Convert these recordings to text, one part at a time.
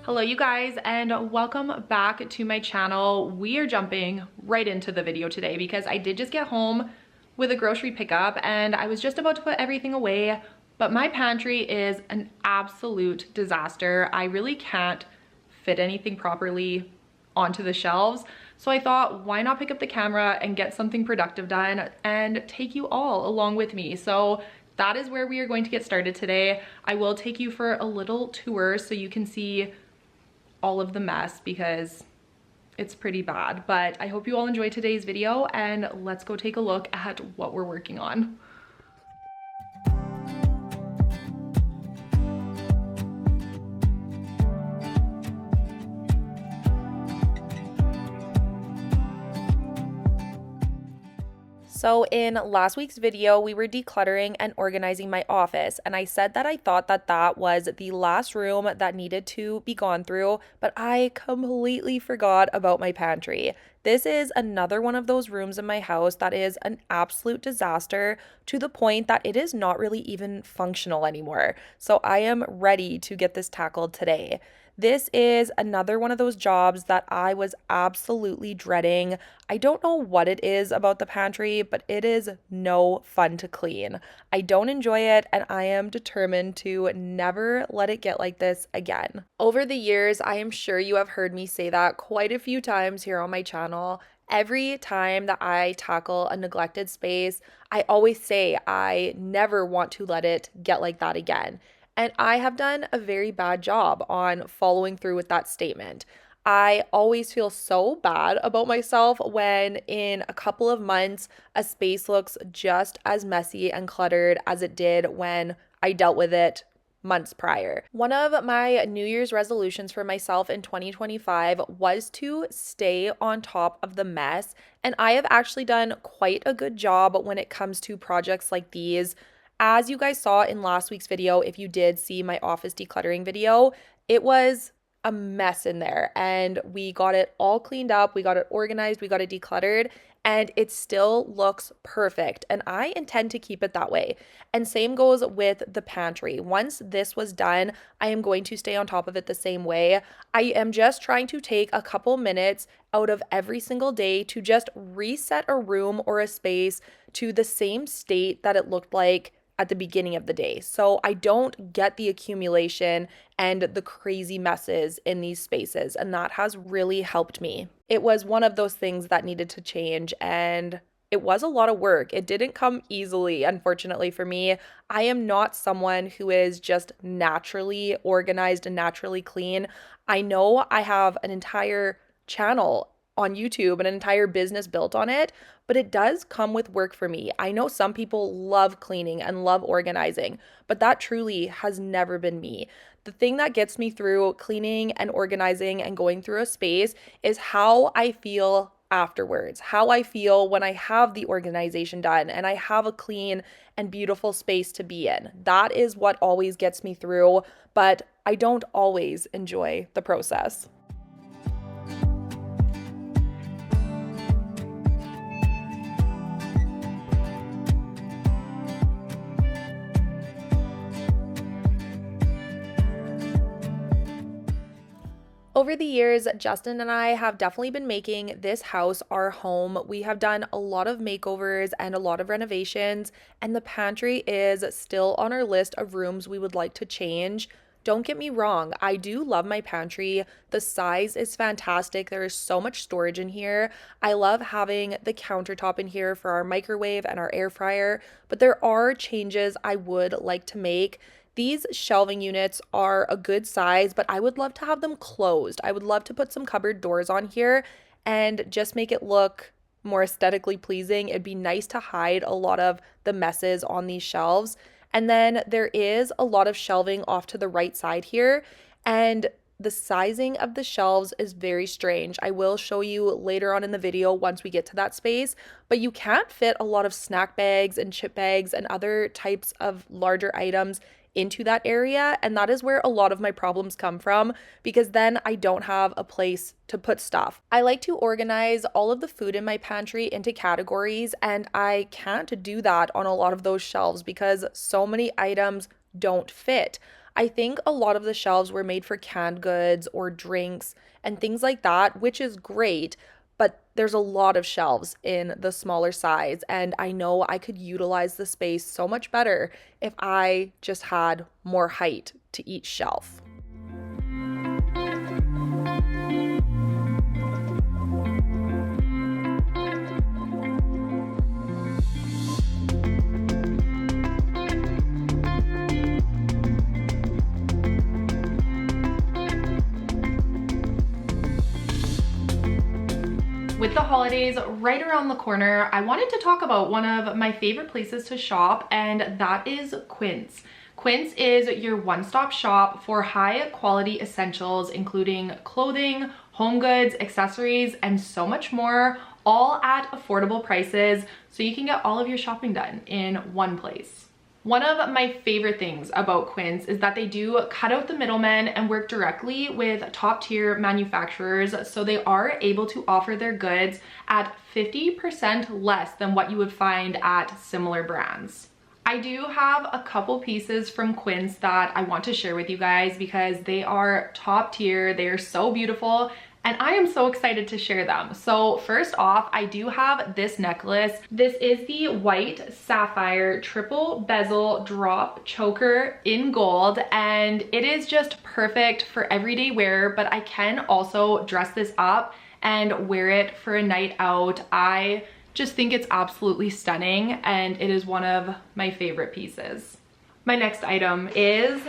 Hello you guys, and welcome back to my channel. We are jumping right into the video today because I did just get home with a grocery pickup and I was just about to put everything away, but my pantry is an absolute disaster. I really can't fit anything properly onto the shelves. So I thought, why not pick up the camera and get something productive done and take you all along with me. So that is where we are going to get started today. I will take you for a little tour so you can see all of the mess because it's pretty bad. But I hope you all enjoyed today's video and let's go take a look at what we're working on. So in last week's video, we were decluttering and organizing my office, and I said that I thought that that was the last room that needed to be gone through, but I completely forgot about my pantry. This is another one of those rooms in my house that is an absolute disaster to the point that it is not really even functional anymore. So I am ready to get this tackled today. This is another one of those jobs that I was absolutely dreading. I don't know what it is about the pantry, but it is no fun to clean. I don't enjoy it, and I am determined to never let it get like this again. Over the years, I am sure you have heard me say that quite a few times here on my channel. Every time that I tackle a neglected space, I always say I never want to let it get like that again. And I have done a very bad job on following through with that statement. I always feel so bad about myself when in a couple of months, a space looks just as messy and cluttered as it did when I dealt with it months prior. One of my New Year's resolutions for myself in 2025 was to stay on top of the mess. And I have actually done quite a good job when it comes to projects like these. As you guys saw in last week's video, if you did see my office decluttering video, it was a mess in there and we got it all cleaned up, we got it organized, we got it decluttered, and it still looks perfect. And I intend to keep it that way. And same goes with the pantry. Once this was done, I am going to stay on top of it the same way. I am just trying to take a couple minutes out of every single day to just reset a room or a space to the same state that it looked like at the beginning of the day. So I don't get the accumulation and the crazy messes in these spaces. And that has really helped me. It was one of those things that needed to change, and it was a lot of work. It didn't come easily, unfortunately for me. I am not someone who is just naturally organized and naturally clean. I know I have an entire channel on YouTube, an entire business built on it, but it does come with work for me. I know some people love cleaning and love organizing, but that truly has never been me. The thing that gets me through cleaning and organizing and going through a space is how I feel afterwards, how I feel when I have the organization done and I have a clean and beautiful space to be in. That is what always gets me through, but I don't always enjoy the process. Over the years, Justin and I have definitely been making this house our home. We have done a lot of makeovers and a lot of renovations, and the pantry is still on our list of rooms we would like to change. Don't get me wrong, I do love my pantry. The size is fantastic. There is so much storage in here. I love having the countertop in here for our microwave and our air fryer, but there are changes I would like to make. These shelving units are a good size, but I would love to have them closed. I would love to put some cupboard doors on here and just make it look more aesthetically pleasing. It'd be nice to hide a lot of the messes on these shelves. And then there is a lot of shelving off to the right side here, and the sizing of the shelves is very strange. I will show you later on in the video once we get to that space, but you can't fit a lot of snack bags and chip bags and other types of larger items into that area, and that is where a lot of my problems come from because then I don't have a place to put stuff. I like to organize all of the food in my pantry into categories, and I can't do that on a lot of those shelves because so many items don't fit. I think a lot of the shelves were made for canned goods or drinks and things like that, which is great, but there's a lot of shelves in the smaller size, and I know I could utilize the space so much better if I just had more height to each shelf. With the holidays right around the corner, I wanted to talk about one of my favorite places to shop, and that is Quince. Quince is your one-stop shop for high quality essentials, including clothing, home goods, accessories, and so much more, all at affordable prices, so you can get all of your shopping done in one place. One of my favorite things about Quince is that they do cut out the middlemen and work directly with top tier manufacturers, so they are able to offer their goods at 50% less than what you would find at similar brands. I do have a couple pieces from Quince that I want to share with you guys because they are top tier, they are so beautiful, and I am so excited to share them. So first off, I do have this necklace. This is the white sapphire triple bezel drop choker in gold, and it is just perfect for everyday wear, but I can also dress this up and wear it for a night out. I just think it's absolutely stunning, and it is one of my favorite pieces. My next item is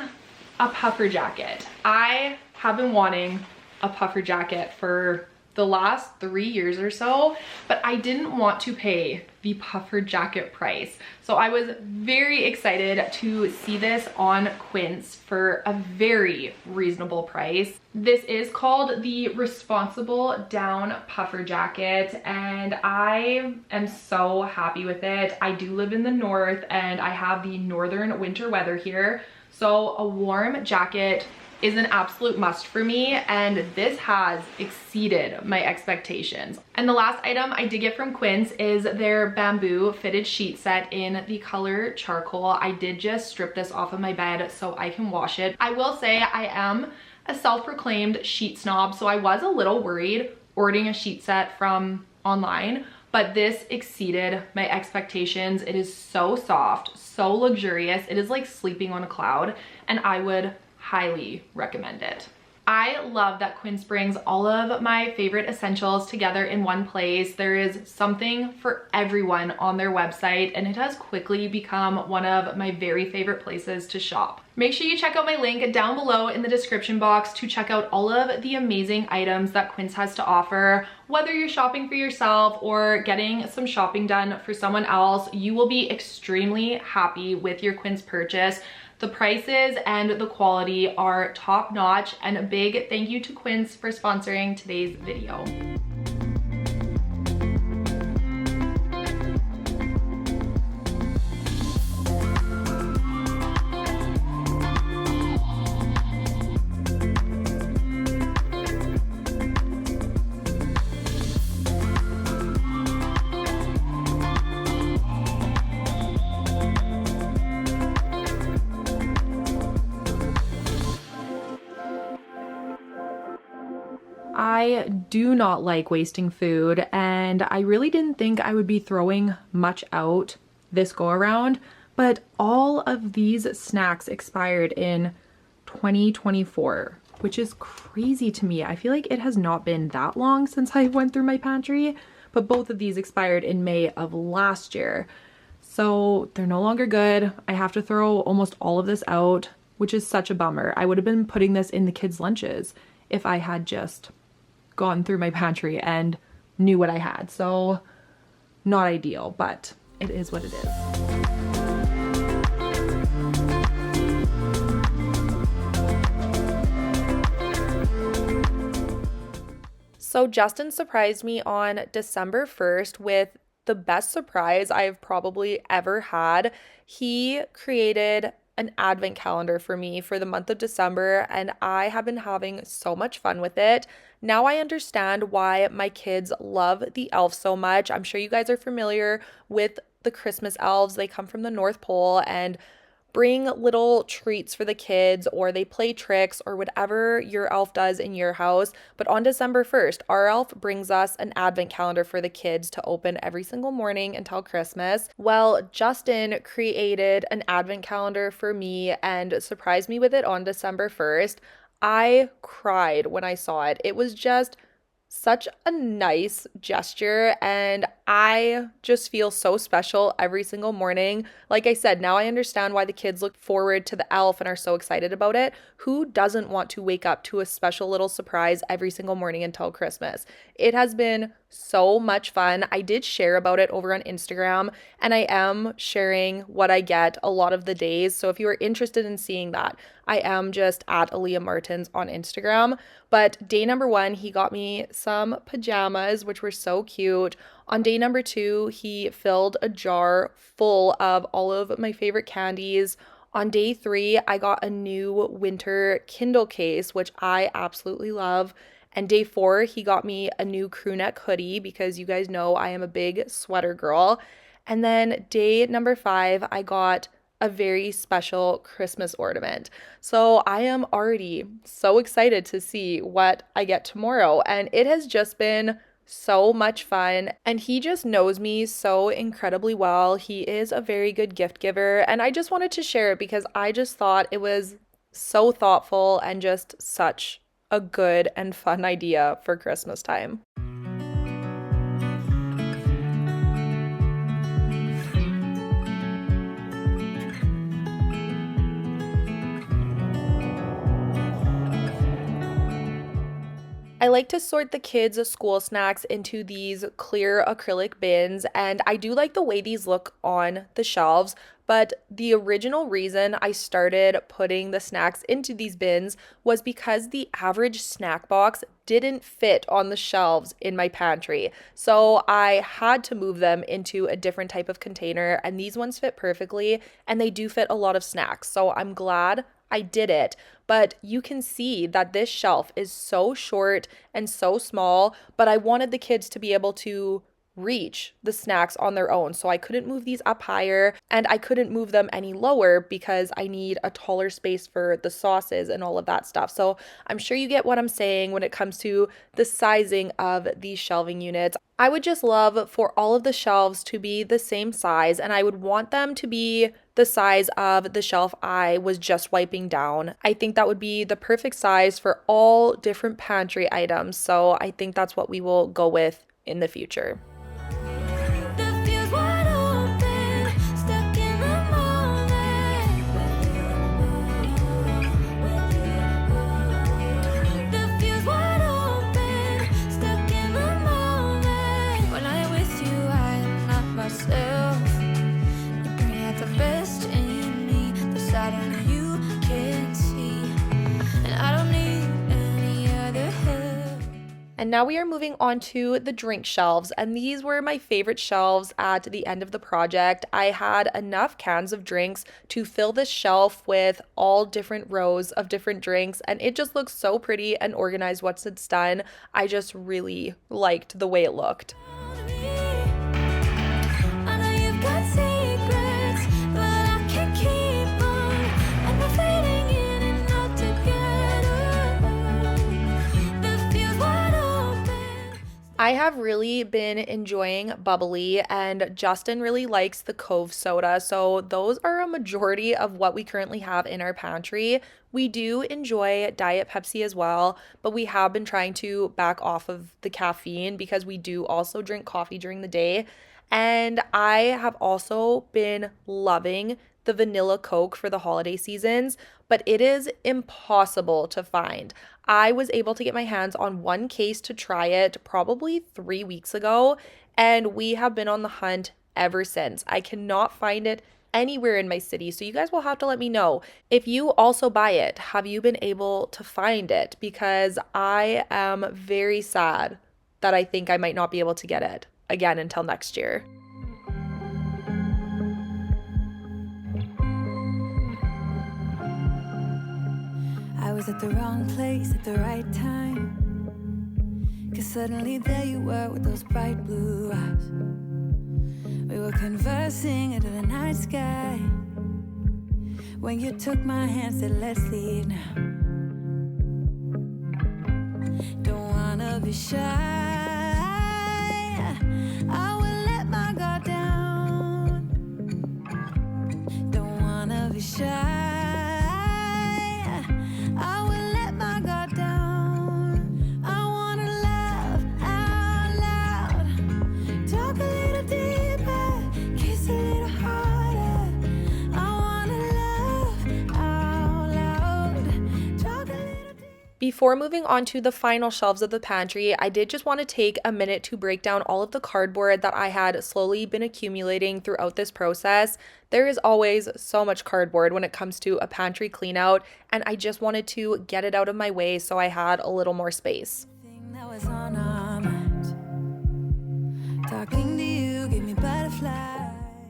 a puffer jacket. I have been wanting a puffer jacket for the last 3 years or so, but I didn't want to pay the puffer jacket price. So I was very excited to see this on Quince for a very reasonable price. This is called the Responsible Down Puffer Jacket, and I am so happy with it. I do live in the north and I have the northern winter weather here, so a warm jacket is an absolute must for me, and this has exceeded my expectations. And the last item I did get from Quince is their bamboo fitted sheet set in the color charcoal. I did just strip this off of my bed so I can wash it. I will say I am a self-proclaimed sheet snob, so I was a little worried ordering a sheet set from online, but this exceeded my expectations. It is so soft, so luxurious. It is like sleeping on a cloud, and I would highly recommend it. I love that Quince brings all of my favorite essentials together in one place. There is something for everyone on their website, and it has quickly become one of my very favorite places to shop. Make sure you check out my link down below in the description box to check out all of the amazing items that Quince has to offer. Whether you're shopping for yourself or getting some shopping done for someone else, you will be extremely happy with your Quince purchase. The prices and the quality are top notch, and a big thank you to Quince for sponsoring today's video. I do not like wasting food, and I really didn't think I would be throwing much out this go around, but all of these snacks expired in 2024, which is crazy to me. I feel like it has not been that long since I went through my pantry, but both of these expired in May of last year. So they're no longer good. I have to throw almost all of this out, which is such a bummer. I would have been putting this in the kids' lunches if I had just gone through my pantry and knew what I had. So not ideal, but it is what it is. So Justin surprised me on December 1st with the best surprise I've probably ever had. He created an advent calendar for me for the month of December, and I have been having so much fun with it. Now I understand why my kids love the elves so much. I'm sure you guys are familiar with the Christmas elves. They come from the North Pole, and bring little treats for the kids, or they play tricks, or whatever your elf does in your house. But on December 1st, our elf brings us an advent calendar for the kids to open every single morning until Christmas. Well, Justin created an advent calendar for me and surprised me with it on December 1st. I cried when I saw it. It was just such a nice gesture, and I just feel so special every single morning. Like I said, now I understand why the kids look forward to the elf and are so excited about it. Who doesn't want to wake up to a special little surprise every single morning until Christmas? It has been so much fun. I did share about it over on Instagram, and I am sharing what I get a lot of the days. So if you are interested in seeing that, I am just at Aleah Martins on Instagram. But day number 1, he got me some pajamas, which were so cute. On day number 2, he filled a jar full of all of my favorite candies. On day 3, I got a new winter Kindle case, which I absolutely love. And day 4, he got me a new crew neck hoodie because you guys know I am a big sweater girl. And then day number 5, I got a very special Christmas ornament. So I am already so excited to see what I get tomorrow. And it has just been so much fun. And he just knows me so incredibly well. He is a very good gift giver. And I just wanted to share it because I just thought it was so thoughtful and just such a good and fun idea for Christmas time. I like to sort the kids' school snacks into these clear acrylic bins, and I do like the way these look on the shelves. But the original reason I started putting the snacks into these bins was because the average snack box didn't fit on the shelves in my pantry. So I had to move them into a different type of container, and these ones fit perfectly, and they do fit a lot of snacks. So I'm glad I did it, but you can see that this shelf is so short and so small, but I wanted the kids to be able to reach the snacks on their own. So I couldn't move these up higher and I couldn't move them any lower because I need a taller space for the sauces and all of that stuff. So I'm sure you get what I'm saying when it comes to the sizing of these shelving units. I would just love for all of the shelves to be the same size, and I would want them to be the size of the shelf I was just wiping down. I think that would be the perfect size for all different pantry items. So I think that's what we will go with in the future. And now we are moving on to the drink shelves, and these were my favorite shelves at the end of the project. I had enough cans of drinks to fill this shelf with all different rows of different drinks, and it just looks so pretty and organized once it's done. I just really liked the way it looked. I have really been enjoying bubbly, and Justin really likes the Cove soda, so those are a majority of what we currently have in our pantry. We do enjoy Diet Pepsi as well, but we have been trying to back off of the caffeine because we do also drink coffee during the day. And I have also been loving the vanilla Coke for the holiday seasons, but it is impossible to find. I was able to get my hands on one case to try it probably 3 weeks ago, and we have been on the hunt ever since. I cannot find it anywhere in my city, so you guys will have to let me know. If you also buy it, have you been able to find it? Because I am very sad that I think I might not be able to get it again until next year. I was at the wrong place at the right time, 'cause suddenly there you were with those bright blue eyes. We were conversing under the night sky. when you took my hand, said let's leave now. Don't wanna be shy, I will let my guard down. Don't wanna be shy, I will let my guard down. I wanna laugh out loud, talk a little deeper, kiss a little harder. I wanna laugh out loud, talk a little deeper. Before moving on to the final shelves of the pantry, I did just want to take a minute to break down all of the cardboard that I had slowly been accumulating throughout this process. There is always so much cardboard when it comes to a pantry clean out, and I just wanted to get it out of my way so I had a little more space. That was on our mind. Talking to you gave me butterflies.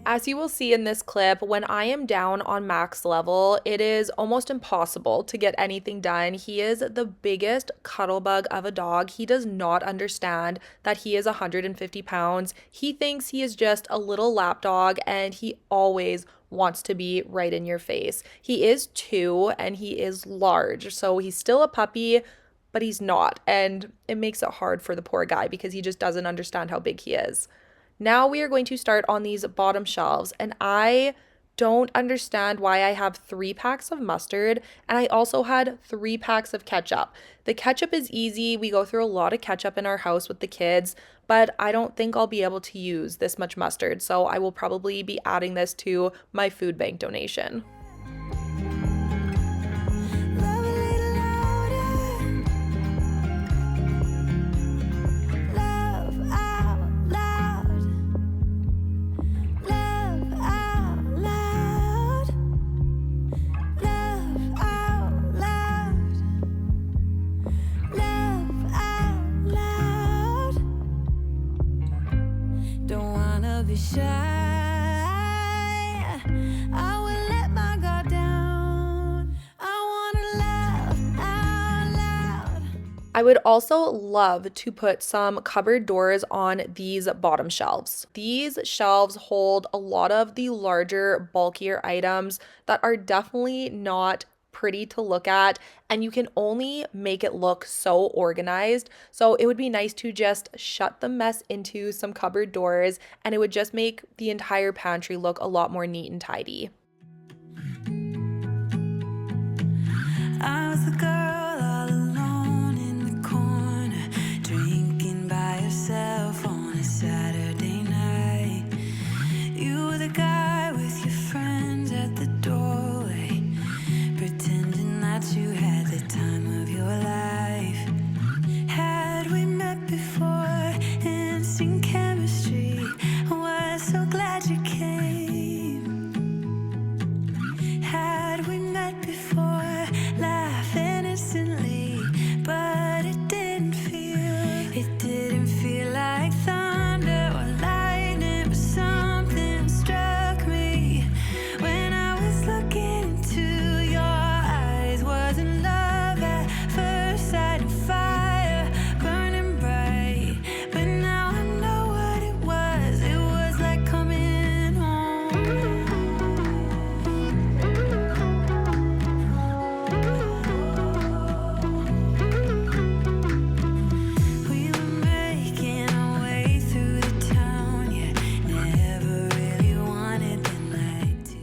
As you will see in this clip, when I am down on max level, it is almost impossible to get anything done. He is the biggest cuddle bug of a dog. He does not understand that he is 150 pounds. He thinks he is just a little lap dog, and he always wants to be right in your face. He is 2 and he is large, so he's still a puppy, but he's not. And it makes it hard for the poor guy because he just doesn't understand how big he is. Now we are going to start on these bottom shelves, and I don't understand why I have 3 packs of mustard, and I also had 3 packs of ketchup. The ketchup is easy. We go through a lot of ketchup in our house with the kids, but I don't think I'll be able to use this much mustard, so I will probably be adding this to my food bank donation. Love a little louder. Love out loud. Love out loud. Love out loud. Love out loud. Don't wanna be shy, I will let my guard down. I wanna laugh out loud. I would also love to put some cupboard doors on these bottom shelves. These shelves hold a lot of the larger, bulkier items that are definitely not pretty to look at, and you can only make it look so organized. So it would be nice to just shut the mess into some cupboard doors, and it would just make the entire pantry look a lot more neat and tidy. I was the girl all alone in the corner, drinking by herself on a Saturday night. You were the guy with your friends at the doorway, pretending that you had the time of your life. Had we met before, instant chemistry, I was so glad you came. Had we met before, laugh innocently, but it didn't feel like thunder or lightning, but something struck me when I was looking into your eyes. Wasn't love at first sight, and fire burning bright, but now I know what it was. It was like coming home. We were making our way through the town, yeah, never really wanted the night to.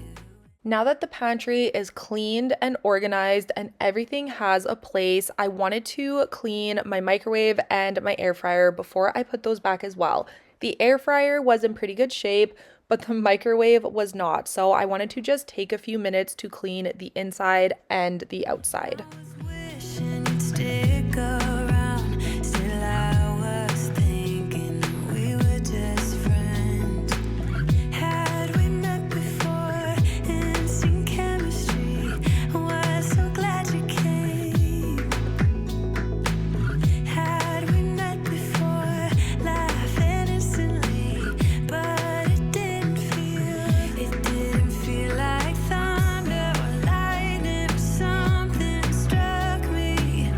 Now that the pantry is cleaned and organized and everything has a place, I wanted to clean my microwave and my air fryer before I put those back as well. The air fryer was in pretty good shape, but the microwave was not. So I wanted to just take a few minutes to clean the inside and the outside. Wishing you'd stick around. Still I was thinking we were just friends. Had we met before, instant chemistry, I was so glad you came. Had we met before, laugh innocently, but it didn't feel like thunder or lightning, but something struck me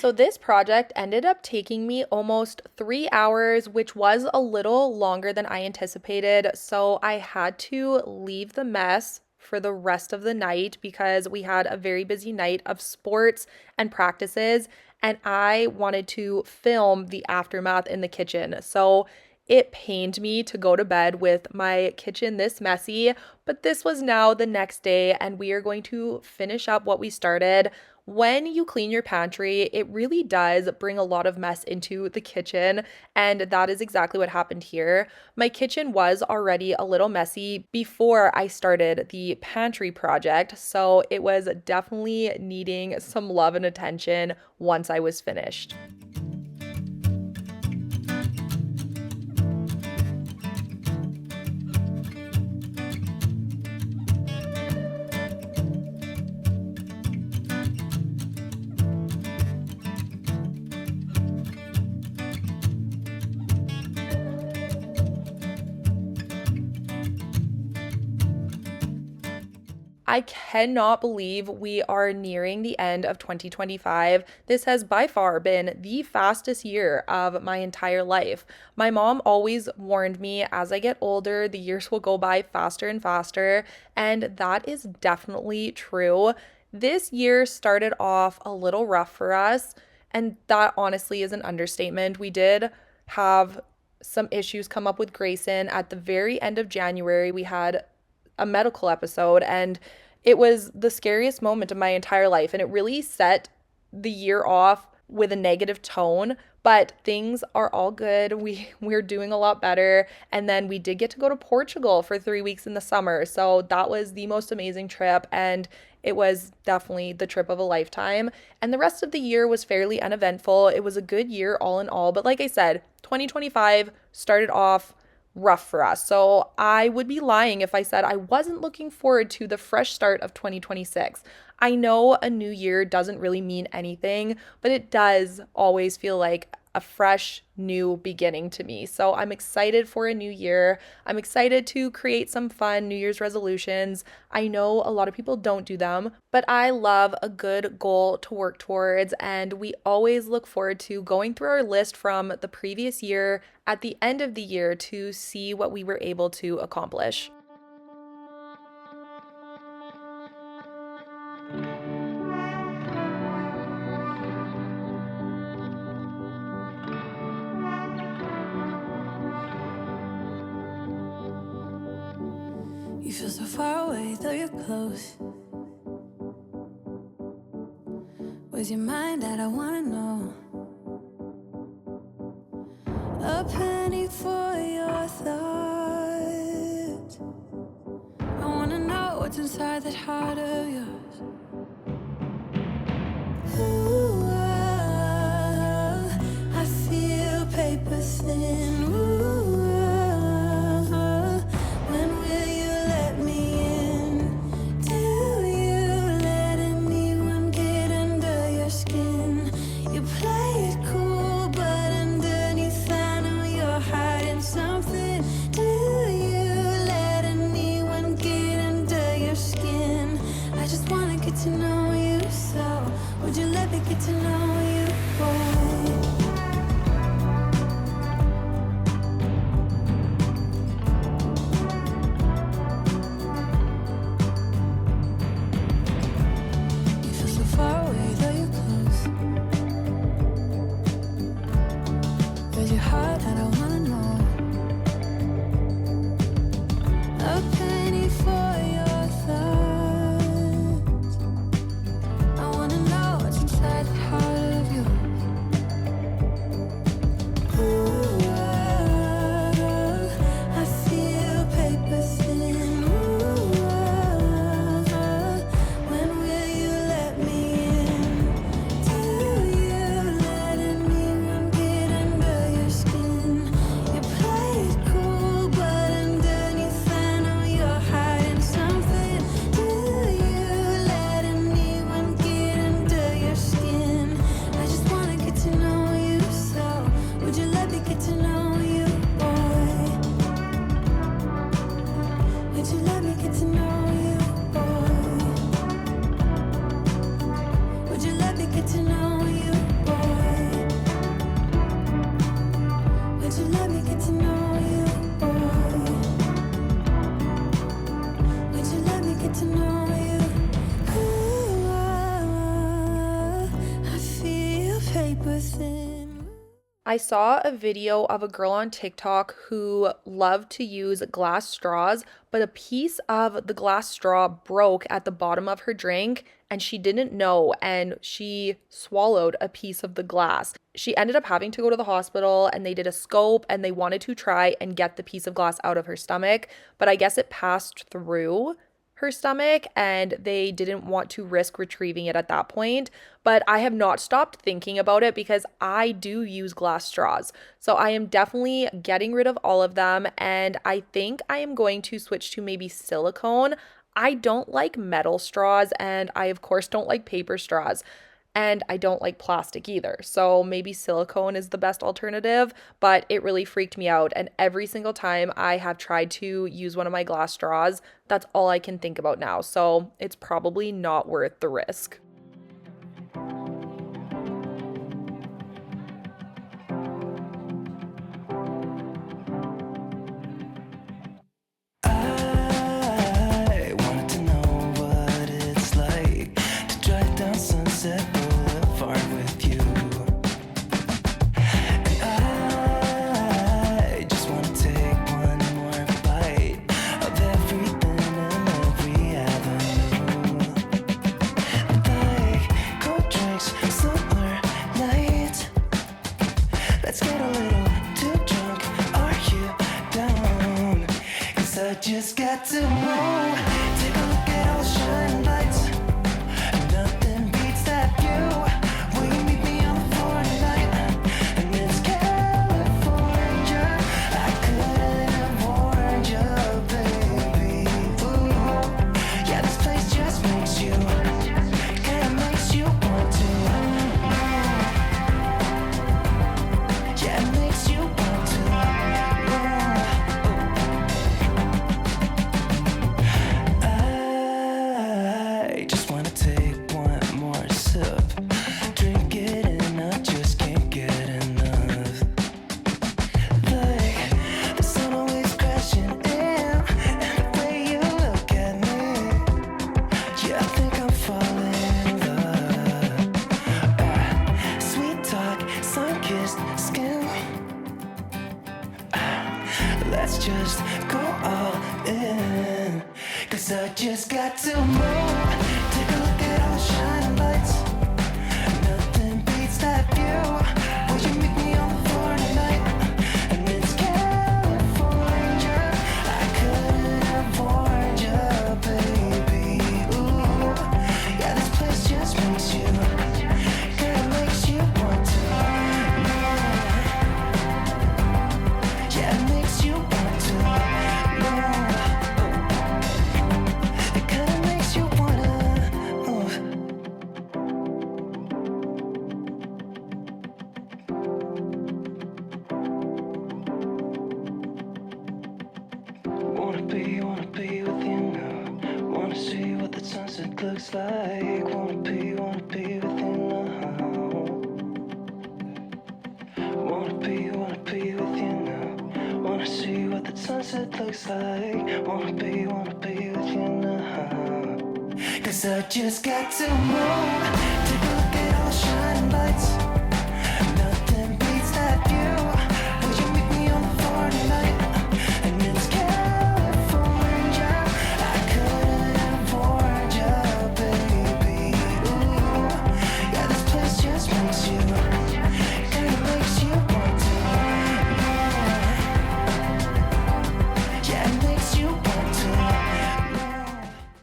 So this project ended up taking me almost 3 hours, which was a little longer than I anticipated. So I had to leave the mess for the rest of the night because we had a very busy night of sports and practices, and I wanted to film the aftermath in the kitchen. So it pained me to go to bed with my kitchen this messy, but this was now the next day, and we are going to finish up what we started. When you clean your pantry, it really does bring a lot of mess into the kitchen, and that is exactly what happened here. My kitchen was already a little messy before I started the pantry project, so it was definitely needing some love and attention once I was finished. I cannot believe we are nearing the end of 2025. This has by far been the fastest year of my entire life. My mom always warned me as I get older, the years will go by faster and faster, and that is definitely true. This year started off a little rough for us, and that honestly is an understatement. We did have some issues come up with Grayson at the very end of January. We had a medical episode, and it was the scariest moment of my entire life, and it really set the year off with a negative tone, but things are all good. We're doing a lot better, and then we did get to go to Portugal for 3 weeks in the summer. So that was the most amazing trip, and it was definitely the trip of a lifetime. And the rest of the year was fairly uneventful. It was a good year all in all, but like I said, 2025 started off rough for us. So I would be lying if I said I wasn't looking forward to the fresh start of 2026. I know a new year doesn't really mean anything, but it does always feel like a fresh new beginning to me. So I'm excited for a new year. I'm excited to create some fun New Year's resolutions. I know a lot of people don't do them, but I love a good goal to work towards. And we always look forward to going through our list from the previous year at the end of the year to see what we were able to accomplish. You feel so far away, though you're close. Where's your mind at? I wanna know. A penny for your thoughts. I wanna know what's inside that heart of yours. Ooh, I feel paper thin. Ooh, when will you let me in? Do you let anyone get under your skin? You play it cool, but underneath I know you're hiding something. Do you let anyone get under your skin? I just wanna get to know you, so would you let me get to know you, boy? You feel so far away, though you're close. Where's your heart? I don't wanna know. A penny for your thoughts. I wanna know what's inside the heart of yours. Ooh, I feel paper thin. Ooh, when will you let me in? Do you let anyone get under your skin? I saw a video of a girl on TikTok who loved to use glass straws, but a piece of the glass straw broke at the bottom of her drink and she didn't know and she swallowed a piece of the glass. She ended up having to go to the hospital and they did a scope and they wanted to try and get the piece of glass out of her stomach, but I guess it passed through her stomach and they didn't want to risk retrieving it at that point. But I have not stopped thinking about it because I do use glass straws. So I am definitely getting rid of all of them and I think I am going to switch to maybe silicone. I don't like metal straws and I of course don't like paper straws. And I don't like plastic either. So maybe silicone is the best alternative, but it really freaked me out. And every single time I have tried to use one of my glass straws, that's all I can think about now. So it's probably not worth the risk. I wanted to know what it's like to drive down Sunset Boulevard with you. And I just want to take one more bite of everything and every avenue. Like cold drinks, summer nights. Let's get a little too drunk. Are you down? 'Cause I just got to move. Take a look at all the shining lights. Nothing beats that view. Will you meet me on the floor tonight? And it's California. I couldn't have warned you, baby. Ooh. Yeah, this place just makes you, kinda makes you want to. Yeah, it makes you want to. I just wanna take one more sip. Drink it and I just can't get enough. Like the sun always crashing in, and the way you look at me, yeah, I think I'm falling in love. Sweet talk, sun-kissed skin. Let's just go all in. 'Cause I just got to move. Take a look at all the shining lights. Nothing beats that view. Will you meet me on the floor tonight? And it's California. I couldn't have warned you, baby. Ooh. Yeah, this place just makes you, kinda makes you want to. Yeah, it makes you want to. It kinda makes you wanna move. Wanna be with you now. Wanna see what the sunset looks like. Wanna be with you now. Wanna be with you now. Wanna see what the sunset looks like. Wanna be with you now. 'Cause I just got to move. Take a look at all the shining lights. Nothing beats that view. Will you meet me on the floor tonight? And it's California. I couldn't have warned you, baby. Ooh. Yeah, this place just makes you, kinda makes you want to. Yeah, it makes you want to.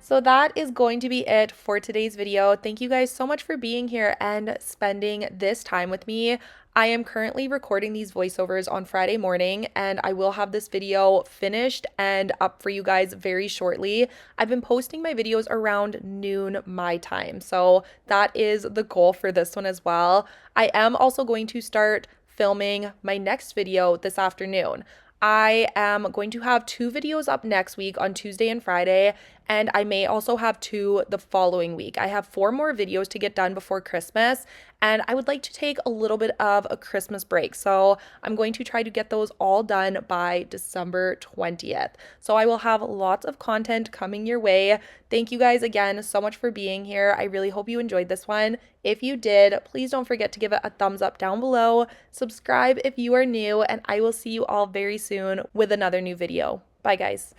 So that is going to be it for today's video. Thank you guys so much for being here and spending this time with me. I am currently recording these voiceovers on Friday morning and I will have this video finished and up for you guys very shortly. I've been posting my videos around noon my time, so that is the goal for this one as well. I am also going to start filming my next video this afternoon. I am going to have 2 videos up next week on Tuesday and Friday, and I may also have 2 the following week. I have 4 more videos to get done before Christmas, and I would like to take a little bit of a Christmas break. So I'm going to try to get those all done by December 20th. So I will have lots of content coming your way. Thank you guys again so much for being here. I really hope you enjoyed this one. If you did, please don't forget to give it a thumbs up down below. Subscribe if you are new, and I will see you all very soon with another new video. Bye, guys.